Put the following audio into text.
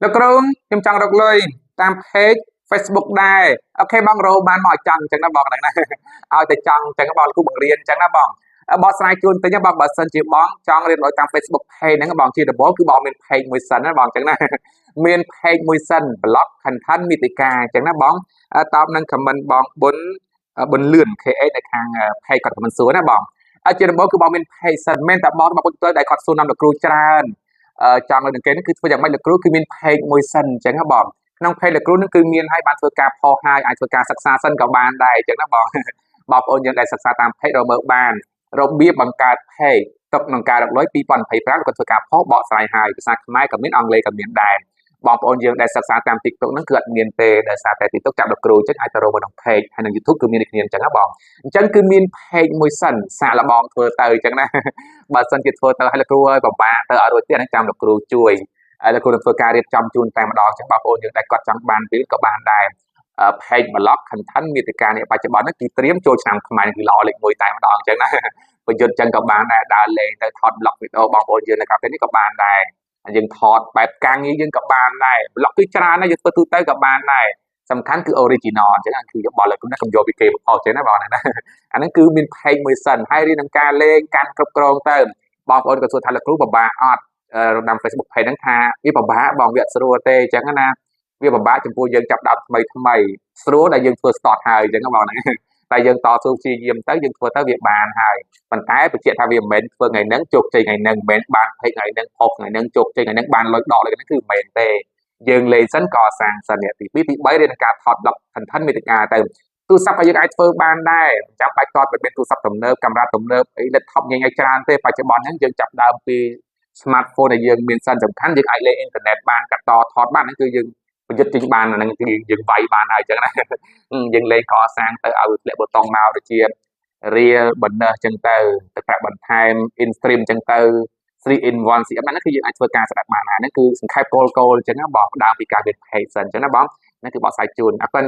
លោកគ្រូខ្ញុំចង់រកលុយតាម page Facebook ដែរអូខេបងរោបានមកចង់អញ្ចឹងណាបងហ្នឹងណាឲ្យតែចង់អញ្ចឹងបងគ្រូបង្រៀនអញ្ចឹងណាបងបកស្រាយជូនតិចបងបើសិនជាបងចង់រៀនលុយតាម Facebook page ហ្នឹងបងជាដំបូងគឺបងមាន page មួយសិនណាបងអញ្ចឹងណាមាន page មួយសិន blog content មាតិកាអញ្ចឹងណាបងតបនឹង comment បងប៊ុនលឿន KA នៅខាង page គាត់ comment សួរណាបងជាដំបូងគឺបងមាន page សិនមិនតែបងមកទៅតែគាត់សួរនាំលោកគ្រូច្រើនចង់ឲ្យនឹងគេគឺធ្វើយ៉ាងម៉េចលោកគ្រូគឺមាន page មួយសិនអញ្ចឹងណាបងក្នុង page លោកគ្រូនឹងគឺមានឲ្យបានធ្វើការផុសហើយអាចធ្វើការសិក្សាសិនក៏បានដែរអញ្ចឹងណាបងបងប្អូនយើងដែលសិក្សាតាម page រកមើលបានរបៀបបង្កើត page ទុកក្នុងការរកលុយ2025គាត់ធ្វើការផុសបកស្រាយហើយភាសាខ្មែរក៏មានអង់គ្លេសក៏មានដែរបងប្អូនយើងដែលសិក្សាតាម TikTok ហ្នឹងគឺអត់មានទេដោយសារតែ TikTok ចាប់លោកគ្រូអញ្ចឹងអាចទៅរកមើលក្នុង page ហើយនៅ YouTube គឺមានដូចគ្នាអញ្ចឹងណាបងអញ្ចឹងគឺមាន page មួយសិនសាកល្បងធ្វើទៅអញ្ចឹងណាបើសិនជាធ្វើទៅឲ្យលោកគ្រូឲ្យពិបាកទៅឲ្យរួចទៀតហ្នឹងចាំលោកគ្រូជួយហើយលោកគ្រូនឹងធ្វើការរៀបចំជូនតែម្ដងអញ្ចឹងបងប្អូនយើងដែលគាត់ចង់បានពេលក៏បានដែរpage blog content មាតិកានេះបច្ចុប្បន្ននេះគឺត្រៀមចូលឆ្នាំខ្មែរគឺល្អលេខ1តែម្ដងអញ្ចឹងណាប្រយុទ្ធអញ្ចឹងក៏បានដែរដើរលេងទៅថត blog វីដេអូបងប្អូនយើងនៅកាលនេះក៏បានដែរយើងថតបែបការងារយើងក៏បានដែរ blog គឺច្រើនណាស់យើងធ្វើទូទៅក៏បានដែរសំខាន់គឺ original អញ្ចឹងគឺយកបលឲ្យគុំណាកុំយកពីគេមកផុសអញ្ចឹងណាបងណាអាហ្នឹងគឺមាន page មួយសិនហើយរៀននឹងការលេងកាន់គ្រប់គ្រងទៅបងប្អូនក៏សួរថាលោកគ្រូពិបាកអត់តាម Facebook page ហ្នឹងថាវាពិបាកបងវាអត់ស្រួលទេអញ្ចឹងណាវាពិបាកចំពោះយើងចាប់ដើមថ្មីស្រួលដែលយើងធ្វើ start ហើយអញ្ចឹងបងណាតែយើងតស៊ូព្យាយាមទៅយើងធ្វើទៅវាបានហើយប៉ុន្តែបញ្ជាក់ថាវាមិនមែនធ្វើថ្ងៃហ្នឹងជោគជ័យថ្ងៃហ្នឹងមិនមែនបានពេកថ្ងៃហ្នឹងផុសថ្ងៃហ្នឹងជោគជ័យថ្ងៃហ្នឹងបានលុយដកលុយហ្នឹងគឺមិនមែនទេយើងលេងសិនកសាងសិនទី2ទី3រៀនការថត blog content មាតិកាទៅទូរស័ព្ទក៏យើងអាចធ្វើបានដែរចាំបាច់តតមានទូរស័ព្ទទំនើបកាមេរ៉ាទំនើបអី laptop ញ៉ៃច្រើនទេបច្ចុប្បន្នហ្នឹងយើងចាប់ដើមពី smartphone ដែលយើងមានសិនសំខាន់យើងអាចលេងអ៊ីនធឺណិតបានកាត់តថតបានហ្នឹងគឺយើងប្រយុទ្ធចេញបានហ្នឹងគឺយើងវាយបានហើយអញ្ចឹងណាយើងលេងកសាងទៅឲ្យធ្លាក់ប៊ូតុងមកដូចជា real bonus អញ្ចឹងទៅប្រាក់បន្ថែម in stream អញ្ចឹងទៅ 3 in 1 CM ហ្នឹងគឺយើងអាចធ្វើការស្ដាប់បានហើយហ្នឹងគឺសង្ខេបគោលអញ្ចឹងណាបងដើមពីការរៀន page សិនអញ្ចឹងណាបងហ្នឹងគឺបកស្រាយជូនអរគុណ